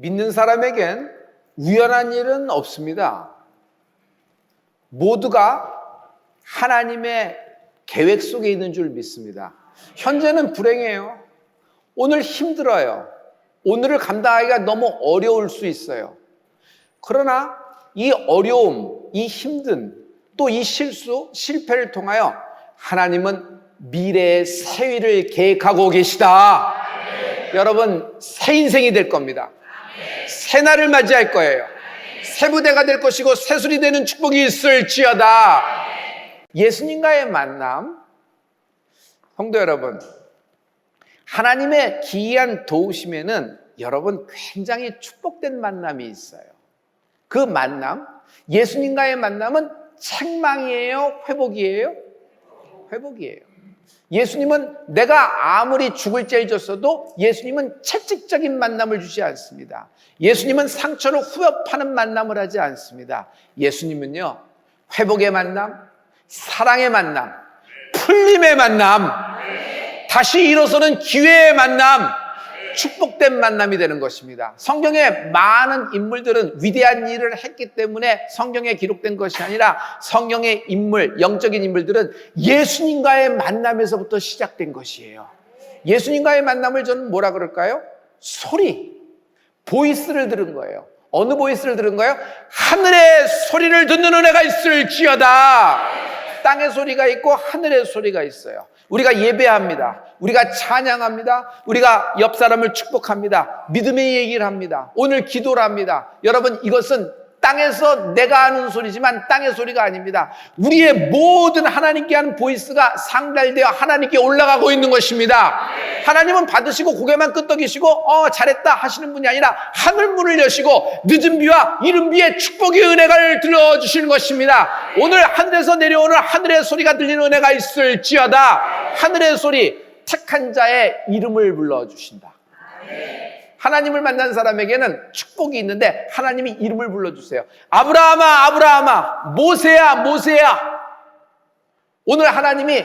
믿는 사람에겐 우연한 일은 없습니다. 모두가 하나님의 계획 속에 있는 줄 믿습니다. 현재는 불행해요. 오늘 힘들어요. 오늘을 감당하기가 너무 어려울 수 있어요. 그러나 이 어려움, 이 힘든, 또 이 실수, 실패를 통하여 하나님은 미래의 새 일을 계획하고 계시다. 여러분, 새 인생이 될 겁니다. 새 날을 맞이할 거예요. 새 부대가 될 것이고 새술이 되는 축복이 있을지어다. 예수님과의 만남, 성도 여러분, 하나님의 기이한 도우심에는 여러분 굉장히 축복된 만남이 있어요. 그 만남, 예수님과의 만남은 책망이에요? 회복이에요? 회복이에요. 예수님은 내가 아무리 죽을 죄를 졌어도 예수님은 채찍적인 만남을 주지 않습니다. 예수님은 상처를 후벼 파는 만남을 하지 않습니다. 예수님은요, 회복의 만남, 사랑의 만남, 풀림의 만남, 다시 일어서는 기회의 만남, 축복된 만남이 되는 것입니다. 성경의 많은 인물들은 위대한 일을 했기 때문에 성경에 기록된 것이 아니라 성경의 인물, 영적인 인물들은 예수님과의 만남에서부터 시작된 것이에요. 예수님과의 만남을 저는 뭐라 그럴까요? 소리, 보이스를 들은 거예요. 어느 보이스를 들은 거예요? 하늘의 소리를 듣는 은혜가 있을지어다. 땅의 소리가 있고 하늘의 소리가 있어요. 우리가 예배합니다. 우리가 찬양합니다. 우리가 옆 사람을 축복합니다. 믿음의 얘기를 합니다. 오늘 기도를 합니다. 여러분, 이것은 땅에서 내가 하는 소리지만 땅의 소리가 아닙니다. 우리의 모든 하나님께 하는 보이스가 상달되어 하나님께 올라가고 있는 것입니다. 하나님은 받으시고 고개만 끄덕이시고 잘했다 하시는 분이 아니라 하늘문을 여시고 늦은 비와 이른 비에 축복의 은혜를 들려주시는 것입니다. 오늘 하늘에서 내려오는 하늘의 소리가 들리는 은혜가 있을지어다. 하늘의 소리, 택한 자의 이름을 불러주신다. 하나님을 만난 사람에게는 축복이 있는데 하나님이 이름을 불러주세요. 아브라함아, 아브라함아, 모세야, 모세야. 오늘 하나님이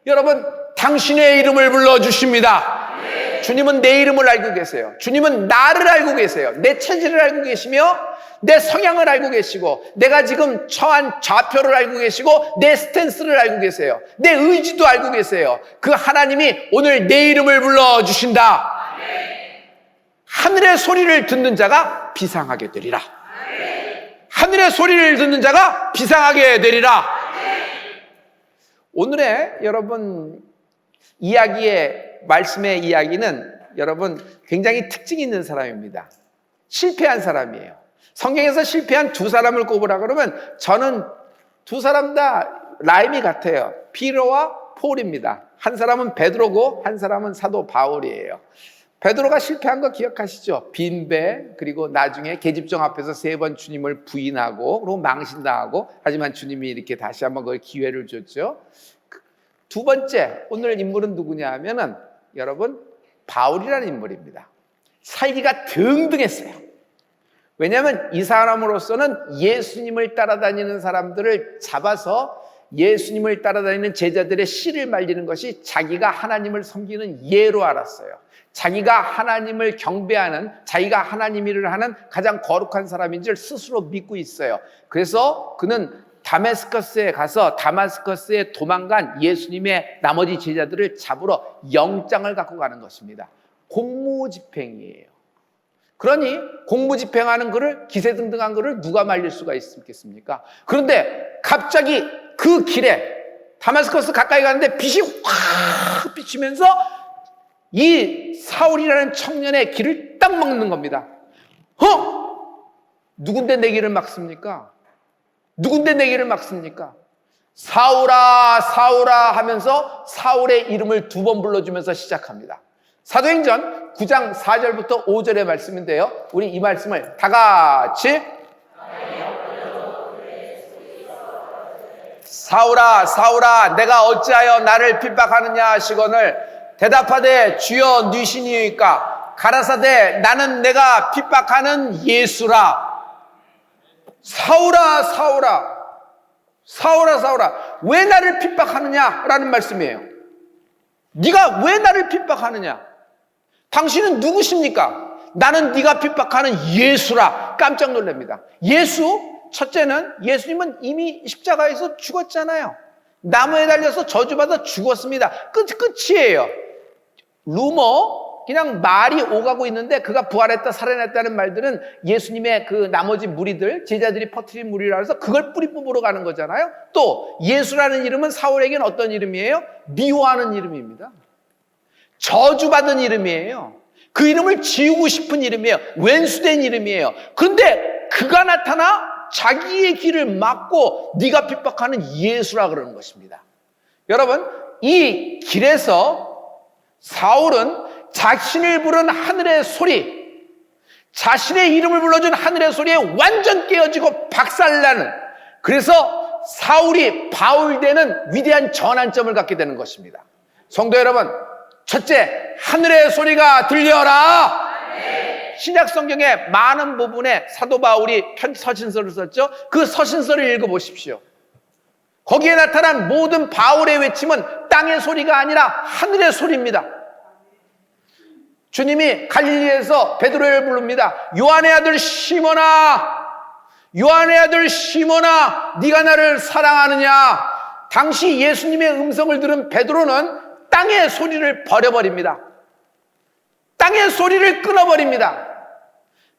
여러분 당신의 이름을 불러주십니다. 주님은 내 이름을 알고 계세요. 주님은 나를 알고 계세요. 내 체질을 알고 계시며 내 성향을 알고 계시고 내가 지금 처한 좌표를 알고 계시고 내 스탠스를 알고 계세요. 내 의지도 알고 계세요. 그 하나님이 오늘 내 이름을 불러주신다. 하늘의 소리를 듣는 자가 비상하게 되리라. 하늘의 소리를 듣는 자가 비상하게 되리라. 오늘의 여러분 이야기의 말씀의 이야기는 여러분 굉장히 특징 있는 사람입니다. 실패한 사람이에요. 성경에서 실패한 두 사람을 꼽으라 그러면 저는 두 사람 다 라임이 같아요. 피로와 폴입니다. 한 사람은 베드로고 한 사람은 사도 바울이에요. 베드로가 실패한 거 기억하시죠? 빈배, 그리고 나중에 계집종 앞에서 3번 주님을 부인하고 그리고 망신당하고 하지만 주님이 이렇게 다시 한번 그 기회를 줬죠. 두 번째 오늘 인물은 누구냐 하면은 여러분 바울이라는 인물입니다. 살기가 등등했어요. 왜냐하면 이 사람으로서는 예수님을 따라다니는 사람들을 잡아서 예수님을 따라다니는 제자들의 씨를 말리는 것이 자기가 하나님을 섬기는 예로 알았어요. 자기가 하나님을 경배하는, 자기가 하나님 일을 하는 가장 거룩한 사람인 줄 스스로 믿고 있어요. 그래서 그는 다메스커스에 가서 다마스커스에 도망간 예수님의 나머지 제자들을 잡으러 영장을 갖고 가는 것입니다. 공무집행이에요. 그러니 공무집행하는 그를, 기세등등한 그를 누가 말릴 수가 있겠습니까? 그런데 갑자기 그 길에 다마스커스 가까이 가는데 빛이 확 비치면서 이 사울이라는 청년의 길을 딱 막는 겁니다. 누군데 내 길을 막습니까? 누군데 내 길을 막습니까? 사울아, 사울아 하면서 사울의 이름을 2번 불러주면서 시작합니다. 사도행전 9장 4절부터 5절의 말씀인데요. 우리 이 말씀을 다 같이 사울아, 사울아, 내가 어찌하여 나를 핍박하느냐 하시거늘 대답하되 주여 누시니이까 가라사대 나는 내가 핍박하는 예수라. 사울아, 사울아, 사울아, 사울아, 왜 나를 핍박하느냐라는 말씀이에요. 네가 왜 나를 핍박하느냐? 당신은 누구십니까? 나는 네가 핍박하는 예수라. 깜짝 놀랍니다. 예수, 첫째는 예수님은 이미 십자가에서 죽었잖아요. 나무에 달려서 저주받아 죽었습니다. 끝이에요. 루머, 그냥 말이 오가고 있는데 그가 부활했다 살아났다는 말들은 예수님의 그 나머지 무리들, 제자들이 퍼뜨린 무리라 해서 그걸 뿌리 뽑으러 가는 거잖아요. 또 예수라는 이름은 사울에게는 어떤 이름이에요? 미워하는 이름입니다. 저주받은 이름이에요. 그 이름을 지우고 싶은 이름이에요. 왼수된 이름이에요. 그런데 그가 나타나 자기의 길을 막고 네가 핍박하는 예수라 그러는 것입니다. 여러분, 이 길에서 사울은 자신을 부른 하늘의 소리, 자신의 이름을 불러준 하늘의 소리에 완전 깨어지고 박살나는, 그래서 사울이 바울되는 위대한 전환점을 갖게 되는 것입니다. 성도 여러분, 첫째, 하늘의 소리가 들려라. 신약 성경의 많은 부분에 사도 바울이 서신서를 썼죠. 그 서신서를 읽어보십시오. 거기에 나타난 모든 바울의 외침은 땅의 소리가 아니라 하늘의 소리입니다. 주님이 갈릴리에서 베드로를 부릅니다. 요한의 아들 시몬아, 요한의 아들 시몬아, 네가 나를 사랑하느냐. 당시 예수님의 음성을 들은 베드로는 땅의 소리를 버려버립니다. 땅의 소리를 끊어버립니다.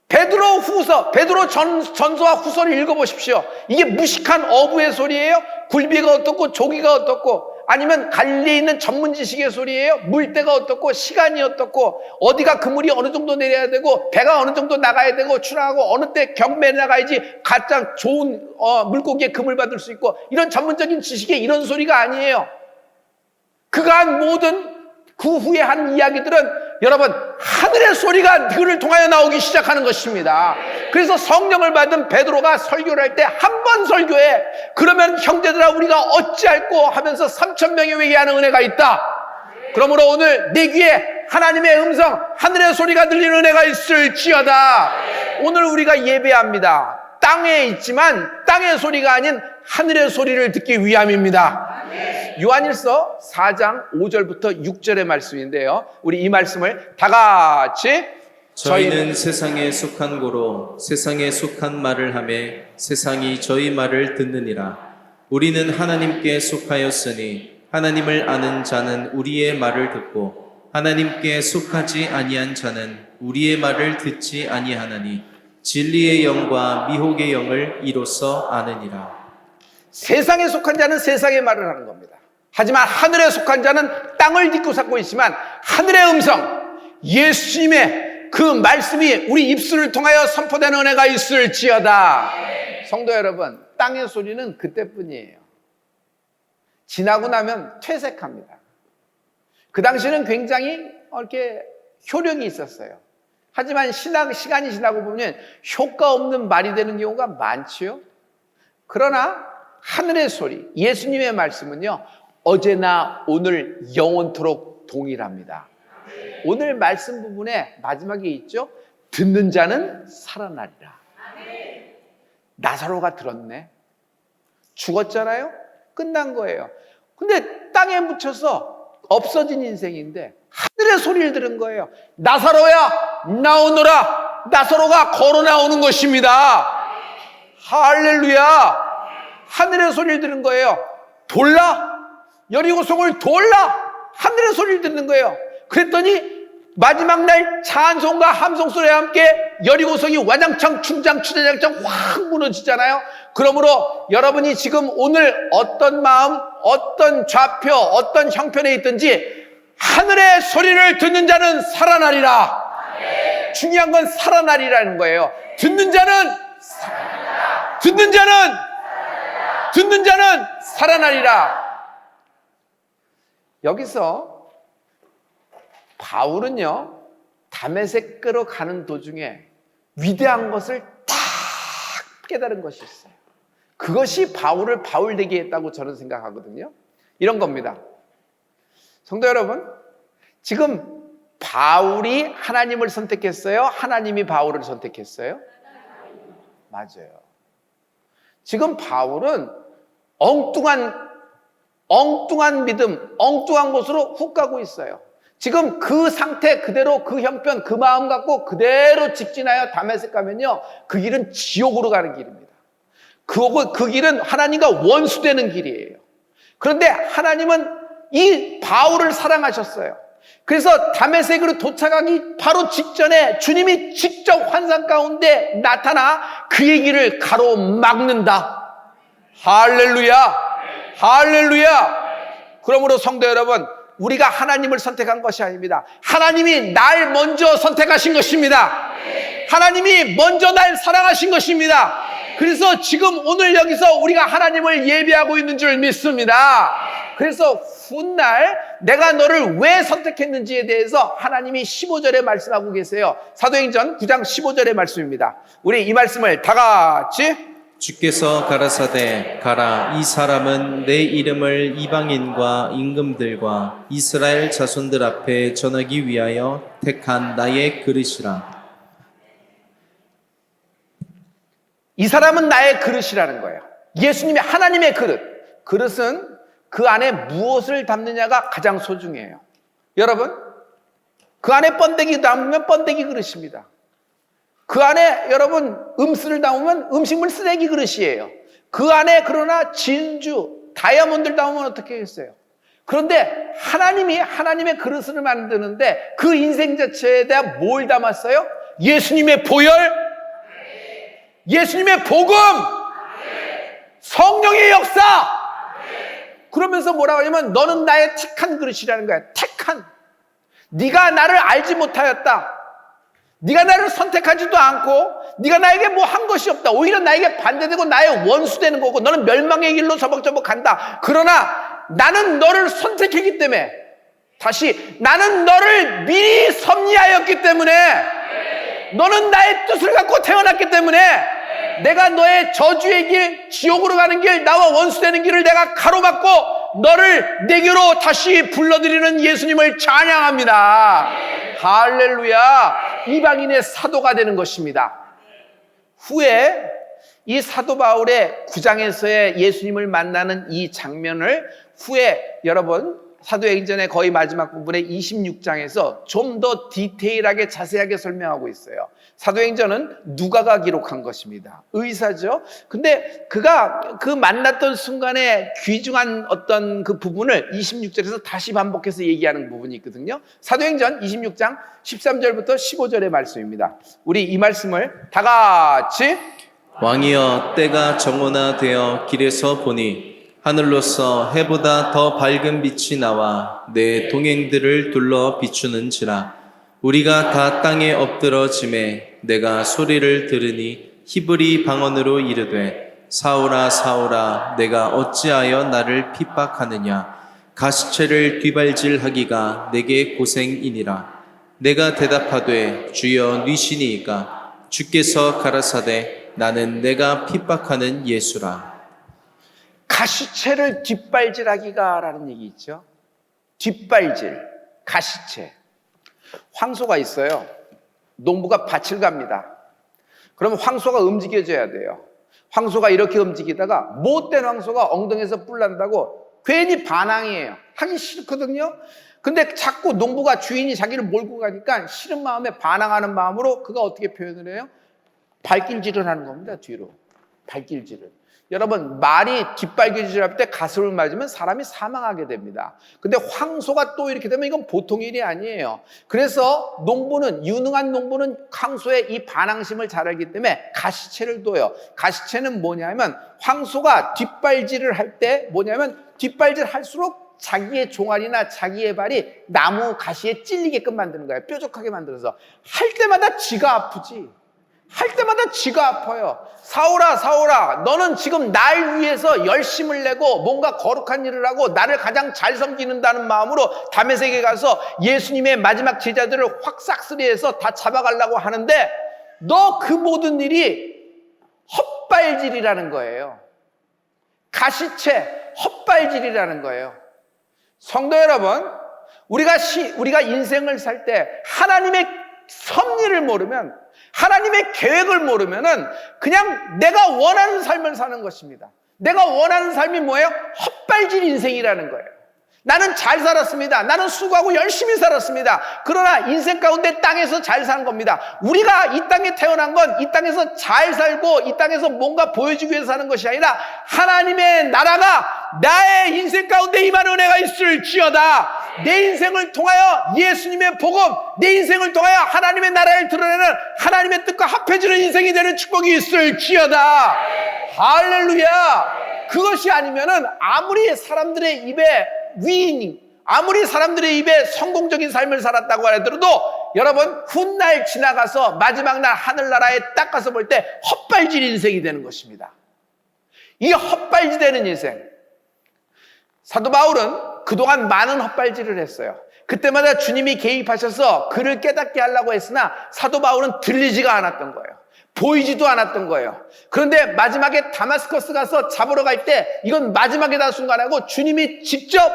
베드로 전서와 후서를 읽어보십시오. 이게 무식한 어부의 소리예요? 굴비가 어떻고 조기가 어떻고, 아니면 갈리에 있는 전문 지식의 소리예요? 물때가 어떻고 시간이 어떻고 어디가 그물이 어느 정도 내려야 되고 배가 어느 정도 나가야 되고 출항하고 어느 때 경매에 나가야지 가장 좋은 물고기에 금을 받을 수 있고, 이런 전문적인 지식의 이런 소리가 아니에요. 그가 한 모든 그 후에 한 이야기들은 여러분 하늘의 소리가 그를 통하여 나오기 시작하는 것입니다. 그래서 성령을 받은 베드로가 설교를 할 때 한 번 설교해 그러면 형제들아 우리가 어찌할꼬 하면서 3,000명이 외게 하는 은혜가 있다. 그러므로 오늘 내 귀에 하나님의 음성, 하늘의 소리가 들리는 은혜가 있을지어다. 오늘 우리가 예배합니다. 땅에 있지만 땅의 소리가 아닌 하늘의 소리를 듣기 위함입니다. 요한일서 4장 5절부터 6절의 말씀인데요, 우리 이 말씀을 다 같이 저희는 세상에 속한 고로 세상에 속한 말을 하매 세상이 저희 말을 듣느니라. 우리는 하나님께 속하였으니 하나님을 아는 자는 우리의 말을 듣고 하나님께 속하지 아니한 자는 우리의 말을 듣지 아니하나니 진리의 영과 미혹의 영을 이로써 아느니라. 세상에 속한 자는 세상의 말을 하는 겁니다. 하지만 하늘에 속한 자는 땅을 딛고 살고 있지만 하늘의 음성, 예수님의 그 말씀이 우리 입술을 통하여 선포되는 은혜가 있을지어다. 성도 여러분, 땅의 소리는 그때뿐이에요. 지나고 나면 퇴색합니다. 그 당시에는 굉장히 이렇게 효력이 있었어요. 하지만 시간이 지나고 보면 효과 없는 말이 되는 경우가 많지요. 그러나 하늘의 소리, 예수님의 말씀은요, 어제나 오늘 영원토록 동일합니다. 오늘 말씀 부분에 마지막에 있죠. 듣는 자는 살아나리라. 나사로가 들었네. 죽었잖아요. 끝난 거예요. 근데 땅에 묻혀서 없어진 인생인데 하늘의 소리를 들은 거예요. 나사로야 나오너라. 나사로가 걸어 나오는 것입니다. 할렐루야. 하늘의 소리를 들은 거예요. 돌라. 여리고성을 돌라. 하늘의 소리를 듣는 거예요. 그랬더니 마지막 날 찬송과 함성 소리와 함께 여리고성이 와장창 충장 추대장창 확 무너지잖아요. 그러므로 여러분이 지금 오늘 어떤 마음, 어떤 좌표, 어떤 형편에 있든지 하늘의 소리를 듣는 자는 살아나리라. 중요한 건 살아나리라는 거예요. 듣는 자는 살아나리라. 여기서 바울은요, 다메섹으로 가는 도중에 위대한 것을 딱 깨달은 것이 있어요. 그것이 바울을 바울되게 했다고 저는 생각하거든요. 이런 겁니다. 성도 여러분, 지금 바울이 하나님을 선택했어요? 하나님이 바울을 선택했어요? 맞아요. 지금 바울은 엉뚱한 믿음, 엉뚱한 곳으로 훅 가고 있어요. 지금 그 상태 그대로 그 형편 그 마음 갖고 그대로 직진하여 다메섹 가면요, 그 길은 지옥으로 가는 길입니다. 그 길은 하나님과 원수되는 길이에요. 그런데 하나님은 이 바울을 사랑하셨어요. 그래서 다메섹으로 도착하기 바로 직전에 주님이 직접 환상 가운데 나타나 그의 길을 가로막는다. 할렐루야, 할렐루야. 그러므로 성도 여러분, 우리가 하나님을 선택한 것이 아닙니다. 하나님이 날 먼저 선택하신 것입니다. 하나님이 먼저 날 사랑하신 것입니다. 그래서 지금 오늘 여기서 우리가 하나님을 예배하고 있는 줄 믿습니다. 그래서 훗날 내가 너를 왜 선택했는지에 대해서 하나님이 15절에 말씀하고 계세요. 사도행전 9장 15절의 말씀입니다. 우리 이 말씀을 다 같이. 주께서 가라사대 가라, 이 사람은 내 이름을 이방인과 임금들과 이스라엘 자손들 앞에 전하기 위하여 택한 나의 그릇이라. 이 사람은 나의 그릇이라는 거예요. 예수님이 하나님의 그릇. 그릇은 그 안에 무엇을 담느냐가 가장 소중해요. 여러분, 그 안에 번데기 담으면 번데기 그릇입니다. 그 안에 여러분 음수를 담으면 음식물 쓰레기 그릇이에요. 그 안에 그러나 진주, 다이아몬드를 담으면 어떻게 했어요? 그런데 하나님이 하나님의 그릇을 만드는데 그 인생 자체에 대한 뭘 담았어요? 예수님의 보혈, 예수님의 복음, 성령의 역사. 그러면서 뭐라고 하냐면 너는 나의 택한 그릇이라는 거야. 택한. 네가 나를 알지 못하였다. 네가 나를 선택하지도 않고 네가 나에게 뭐 한 것이 없다. 오히려 나에게 반대되고 나의 원수되는 거고 너는 멸망의 길로 저벅저벅 간다. 그러나 나는 너를 선택했기 때문에, 다시 나는 너를 미리 섭리하였기 때문에, 너는 나의 뜻을 갖고 태어났기 때문에 내가 너의 저주의 길, 지옥으로 가는 길, 나와 원수되는 길을 내가 가로막고 너를 내게로 다시 불러들이는 예수님을 찬양합니다. 할렐루야. 이방인의 사도가 되는 것입니다. 후에 이 사도 바울의 9장에서의 예수님을 만나는 이 장면을 후에 여러분 사도행전의 거의 마지막 부분에 26장에서 좀 더 디테일하게 자세하게 설명하고 있어요. 사도행전은 누가가 기록한 것입니다. 의사죠. 근데 그가 그 만났던 순간에 귀중한 어떤 그 부분을 26절에서 다시 반복해서 얘기하는 부분이 있거든요. 사도행전 26장 13절부터 15절의 말씀입니다. 우리 이 말씀을 다 같이. 왕이여, 때가 정오나되어 길에서 보니 하늘로서 해보다 더 밝은 빛이 나와 내 동행들을 둘러 비추는지라. 우리가 다 땅에 엎드러짐에 내가 소리를 들으니 히브리 방언으로 이르되, 사울아 사울아, 내가 어찌하여 나를 핍박하느냐. 가시체를 뒤발질하기가 내게 고생이니라. 내가 대답하되, 주여 뉘시니이까. 주께서 가라사대, 나는 내가 핍박하는 예수라. 가시체를 뒷발질하기가 라는 얘기 있죠. 뒷발질, 가시체. 황소가 있어요. 농부가 밭을 갑니다. 그러면 황소가 움직여줘야 돼요. 황소가 이렇게 움직이다가 못된 황소가 엉덩이에서 뿔 난다고 괜히 반항이에요. 하기 싫거든요. 근데 자꾸 농부가, 주인이 자기를 몰고 가니까 싫은 마음에 반항하는 마음으로 그가 어떻게 표현을 해요? 발길질을 하는 겁니다. 뒤로. 발길질을. 여러분, 말이 뒷발길질할 때 가슴을 맞으면 사람이 사망하게 됩니다. 근데 황소가 또 이렇게 되면 이건 보통 일이 아니에요. 그래서 농부는, 유능한 농부는 황소의 이 반항심을 잘 알기 때문에 가시체를 둬요. 가시체는 뭐냐면 황소가 뒷발질을 할 때 뭐냐면 뒷발질 할수록 자기의 종아리나 자기의 발이 나무 가시에 찔리게끔 만드는 거예요. 뾰족하게 만들어서. 할 때마다 지가 아프지. 할 때마다 지가 아파요. 사울아 사울아, 너는 지금 날 위해서 열심을 내고 뭔가 거룩한 일을 하고 나를 가장 잘 섬기는다는 마음으로 다메섹에 가서 예수님의 마지막 제자들을 확 싹쓸이해서 다 잡아가려고 하는데 너 그 모든 일이 헛발질이라는 거예요. 가시체, 헛발질이라는 거예요. 성도 여러분, 우리가 인생을 살 때 하나님의 섭리를 모르면, 하나님의 계획을 모르면은 그냥 내가 원하는 삶을 사는 것입니다. 내가 원하는 삶이 뭐예요? 헛발질 인생이라는 거예요. 나는 잘 살았습니다. 나는 수고하고 열심히 살았습니다. 그러나 인생 가운데 땅에서 잘 사는 겁니다. 우리가 이 땅에 태어난 건 이 땅에서 잘 살고 이 땅에서 뭔가 보여주기 위해서 사는 것이 아니라 하나님의 나라가 나의 인생 가운데 임하는 은혜가 있을지어다. 내 인생을 통하여 예수님의 복음, 내 인생을 통하여 하나님의 나라를 드러내는 하나님의 뜻과 합해지는 인생이 되는 축복이 있을지어다. 할렐루야. 그것이 아니면은 아무리 사람들의 입에 위인이, 아무리 사람들의 입에 성공적인 삶을 살았다고 하더라도 여러분 훗날 지나가서 마지막 날 하늘나라에 딱 가서 볼 때 헛발질 인생이 되는 것입니다. 이 헛발질되는 인생, 사도 바울은 그동안 많은 헛발질을 했어요. 그때마다 주님이 개입하셔서 그를 깨닫게 하려고 했으나 사도 바울은 들리지가 않았던 거예요. 보이지도 않았던 거예요. 그런데 마지막에 다마스커스 가서 잡으러 갈 때 이건 마지막에다 순간하고 주님이 직접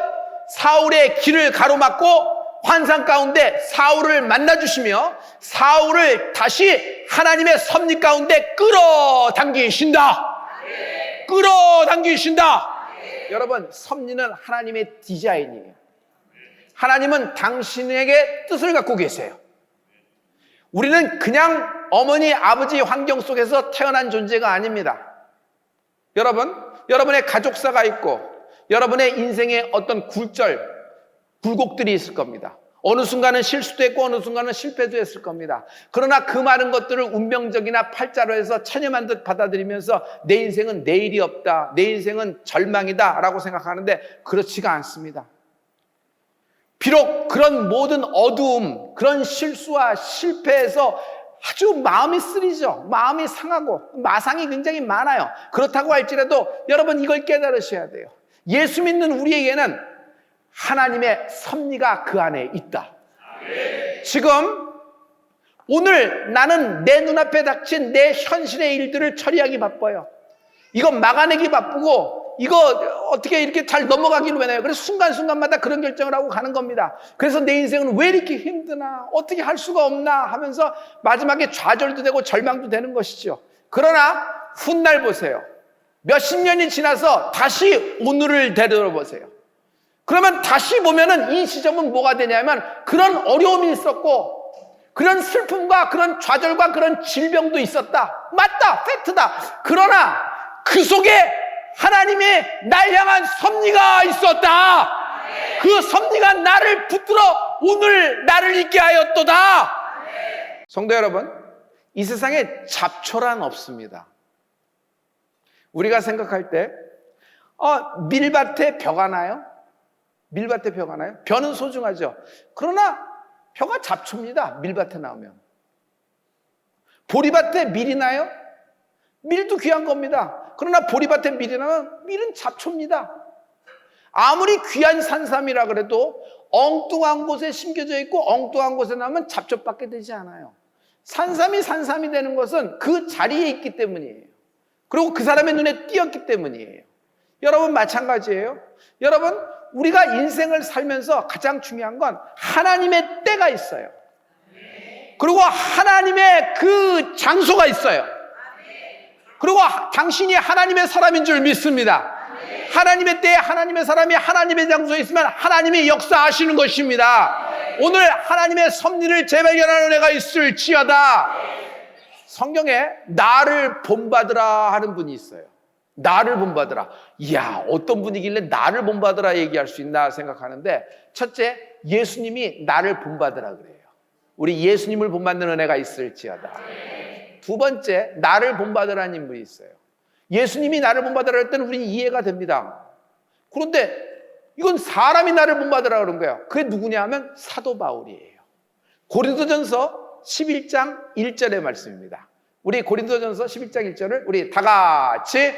사울의 길을 가로막고 환상 가운데 사울을 만나주시며 사울을 다시 하나님의 섭리 가운데 끌어당기신다. 끌어당기신다. 여러분, 섭리는 하나님의 디자인이에요. 하나님은 당신에게 뜻을 갖고 계세요. 우리는 그냥 어머니, 아버지 환경 속에서 태어난 존재가 아닙니다. 여러분, 여러분의 가족사가 있고 여러분의 인생에 어떤 굴곡들이 있을 겁니다. 어느 순간은 실수도 했고 어느 순간은 실패도 했을 겁니다. 그러나 그 많은 것들을 운명적이나 팔자로 해서 천연한 듯 받아들이면서 내 인생은 내일이 없다, 내 인생은 절망이다 라고 생각하는데 그렇지가 않습니다. 비록 그런 모든 어두움, 그런 실수와 실패에서 아주 마음이 쓰리죠. 마음이 상하고 마상이 굉장히 많아요. 그렇다고 할지라도 여러분 이걸 깨달으셔야 돼요. 예수 믿는 우리에게는 하나님의 섭리가 그 안에 있다. 지금 오늘 나는 내 눈앞에 닥친 내 현실의 일들을 처리하기 바빠요. 이거 막아내기 바쁘고 이거 어떻게 이렇게 잘 넘어가기로 해나요? 그래서 순간순간마다 그런 결정을 하고 가는 겁니다. 그래서 내 인생은 왜 이렇게 힘드나, 어떻게 할 수가 없나 하면서 마지막에 좌절도 되고 절망도 되는 것이죠. 그러나 훗날 보세요. 몇십 년이 지나서 다시 오늘을 되돌아보세요. 그러면 다시 보면은 이 시점은 뭐가 되냐면 그런 어려움이 있었고 그런 슬픔과 그런 좌절과 그런 질병도 있었다. 맞다. 팩트다. 그러나 그 속에 하나님의 날 향한 섭리가 있었다. 그 섭리가 나를 붙들어 오늘 나를 있게 하였도다. 성도 여러분, 이 세상에 잡초란 없습니다. 우리가 생각할 때 밀밭에 벼가 나요? 밀밭에 벼가 나요? 벼는 소중하죠. 그러나 벼가 잡초입니다. 밀밭에 나오면. 보리밭에 밀이 나요? 밀도 귀한 겁니다. 그러나 보리밭에 밀이 나면 밀은 잡초입니다. 아무리 귀한 산삼이라 그래도 엉뚱한 곳에 심겨져 있고 엉뚱한 곳에 나면 잡초밖에 되지 않아요. 산삼이 산삼이 되는 것은 그 자리에 있기 때문이에요. 그리고 그 사람의 눈에 띄었기 때문이에요. 여러분 마찬가지예요. 여러분 우리가 인생을 살면서 가장 중요한 건 하나님의 때가 있어요. 그리고 하나님의 그 장소가 있어요. 그리고 당신이 하나님의 사람인 줄 믿습니다. 하나님의 때에 하나님의 사람이 하나님의 장소에 있으면 하나님이 역사하시는 것입니다. 오늘 하나님의 섭리를 재발견하는 은혜가 있을지어다. 성경에 나를 본받으라 하는 분이 있어요. 나를 본받으라. 이야, 어떤 분이길래 나를 본받으라 얘기할 수 있나 생각하는데, 첫째, 예수님이 나를 본받으라 그래요. 우리 예수님을 본받는 은혜가 있을지어다. 두 번째, 나를 본받으라는 인물이 있어요. 예수님이 나를 본받으라 할 때는 우리는 이해가 됩니다. 그런데 이건 사람이 나를 본받으라 그런 거예요. 그게 누구냐 하면 사도 바울이에요. 고린도전서 11장 1절의 말씀입니다. 우리 고린도전서 11장 1절을 우리 다 같이,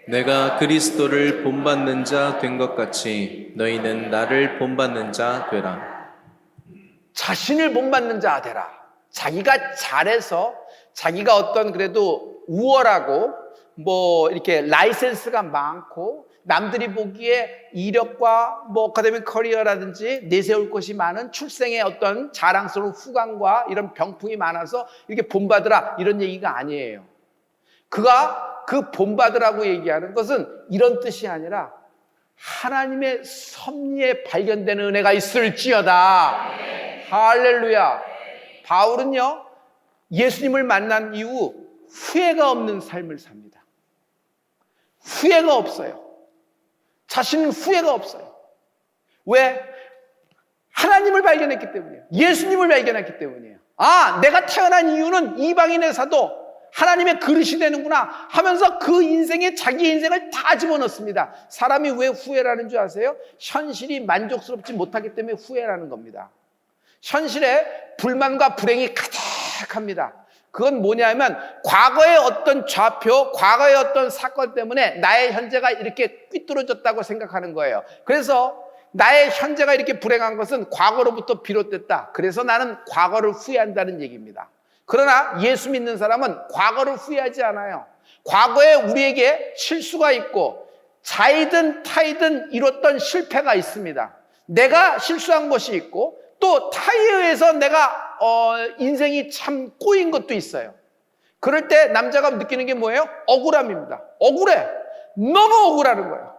내가 그리스도를 본받는 자 된 것 같이 너희는 나를 본받는 자 되라. 자신을 본받는 자 되라. 자기가 잘해서 자기가 어떤 그래도 우월하고 뭐 이렇게 라이센스가 많고 남들이 보기에 이력과 뭐 어카데믹 커리어라든지 내세울 것이 많은 출생의 어떤 자랑스러운 후광과 이런 병풍이 많아서 이렇게 본받으라 이런 얘기가 아니에요. 그가 그 본받으라고 얘기하는 것은 이런 뜻이 아니라 하나님의 섭리에 발견되는 은혜가 있을지어다. 할렐루야. 바울은요, 예수님을 만난 이후 후회가 없는 삶을 삽니다. 후회가 없어요. 자신은 후회가 없어요. 왜? 하나님을 발견했기 때문이에요. 예수님을 발견했기 때문이에요. 아, 내가 태어난 이유는 이방인에서도 하나님의 그릇이 되는구나 하면서 그 인생에 자기 인생을 다 집어넣습니다. 사람이 왜 후회라는 줄 아세요? 현실이 만족스럽지 못하기 때문에 후회라는 겁니다. 현실에 불만과 불행이 가득합니다. 그건 뭐냐면 과거의 어떤 좌표, 과거의 어떤 사건 때문에 나의 현재가 이렇게 삐뚤어졌다고 생각하는 거예요. 그래서 나의 현재가 이렇게 불행한 것은 과거로부터 비롯됐다. 그래서 나는 과거를 후회한다는 얘기입니다. 그러나 예수 믿는 사람은 과거를 후회하지 않아요. 과거에 우리에게 실수가 있고 자이든 타이든 이뤘던 실패가 있습니다. 내가 실수한 것이 있고 또 타에 의해서 내가 인생이 참 꼬인 것도 있어요. 그럴 때 남자가 느끼는 게 뭐예요? 억울함입니다. 억울해. 너무 억울하는 거예요.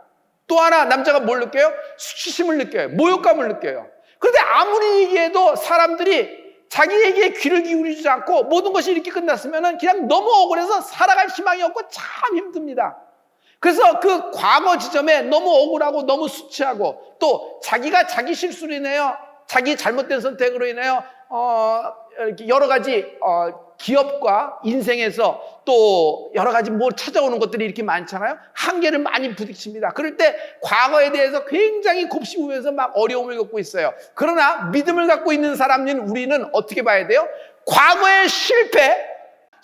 또 하나 남자가 뭘 느껴요? 수치심을 느껴요. 모욕감을 느껴요. 그런데 아무리 얘기해도 사람들이 자기 얘기에 귀를 기울이지 않고 모든 것이 이렇게 끝났으면 그냥 너무 억울해서 살아갈 희망이 없고 참 힘듭니다. 그래서 그 과거 지점에 너무 억울하고 너무 수치하고 또 자기가 자기 실수로 인해요, 자기 잘못된 선택으로 인해요 이렇게 여러 가지 기업과 인생에서 또 여러 가지 뭐 찾아오는 것들이 이렇게 많잖아요. 한계를 많이 부딪힙니다. 그럴 때 과거에 대해서 굉장히 곱씹으면서 막 어려움을 겪고 있어요. 그러나 믿음을 갖고 있는 사람인 우리는 어떻게 봐야 돼요? 과거의 실패,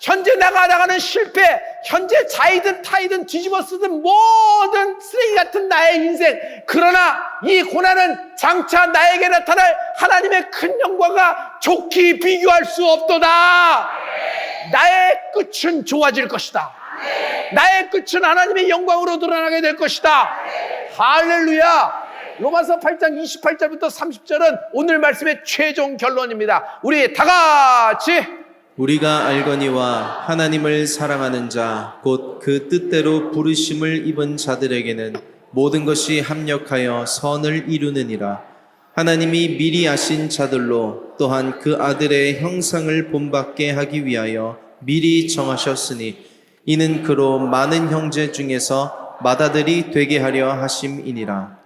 현재 나가는 실패, 현재 자이든 타이든 뒤집어 쓰든 모든 쓰레기 같은 나의 인생, 그러나 이 고난은 장차 나에게 나타날 하나님의 큰 영광과 좋게 비교할 수 없도다. 나의 끝은 좋아질 것이다. 나의 끝은 하나님의 영광으로 드러나게 될 것이다. 할렐루야. 로마서 8장 28절부터 30절은 오늘 말씀의 최종 결론입니다. 우리 다 같이 우리가 알거니와 하나님을 사랑하는 자 곧 그 뜻대로 부르심을 입은 자들에게는 모든 것이 합력하여 선을 이루느니라. 하나님이 미리 아신 자들로 또한 그 아들의 형상을 본받게 하기 위하여 미리 정하셨으니 이는 그로 많은 형제 중에서 맏아들이 되게 하려 하심이니라.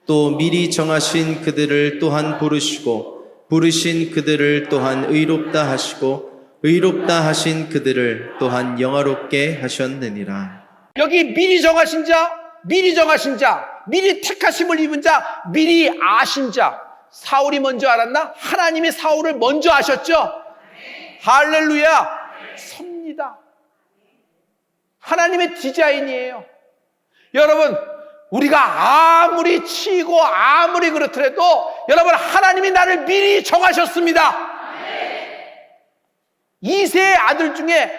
또 미리 정하신 그들을 또한 부르시고 부르신 그들을 또한 의롭다 하시고 의롭다 하신 그들을 또한 영화롭게 하셨느니라. 여기 미리 정하신 자, 미리 정하신 자, 미리 택하심을 입은 자, 미리 아신 자. 사울이 먼저 알았나? 하나님이 사울을 먼저 아셨죠? 할렐루야. 섭니다. 하나님의 디자인이에요. 여러분, 우리가 아무리 치고 아무리 그렇더라도 여러분, 하나님이 나를 미리 정하셨습니다. 이세의 아들 중에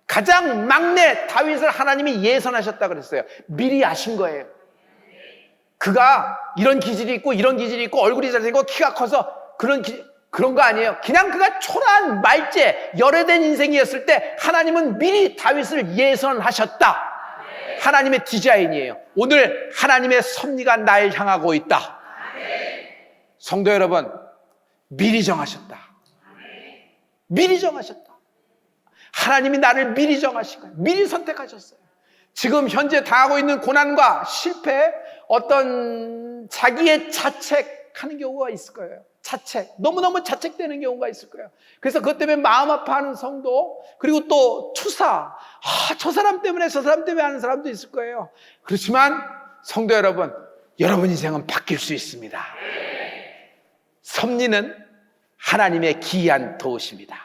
가장 막내 다윗을 하나님이 예선하셨다 그랬어요. 미리 아신 거예요. 그가 이런 기질이 있고 이런 기질이 있고 얼굴이 잘생기고 키가 커서 그런 거 아니에요. 그냥 그가 초라한 말제 열애된 인생이었을 때 하나님은 미리 다윗을 예선하셨다. 하나님의 디자인이에요. 오늘 하나님의 섭리가 날 향하고 있다. 성도 여러분, 미리 정하셨다. 미리 정하셨다. 하나님이 나를 미리 정하신 거예요. 미리 선택하셨어요. 지금 현재 당하고 있는 고난과 실패, 어떤 자기의 자책하는 경우가 있을 거예요. 자책, 너무너무 자책되는 경우가 있을 거예요. 그래서 그것 때문에 마음 아파하는 성도, 그리고 또 투사, 저 사람 때문에 저 사람 때문에 하는 사람도 있을 거예요. 그렇지만 성도 여러분, 여러분 인생은 바뀔 수 있습니다. 섭리는 하나님의 기이한 도우십니다.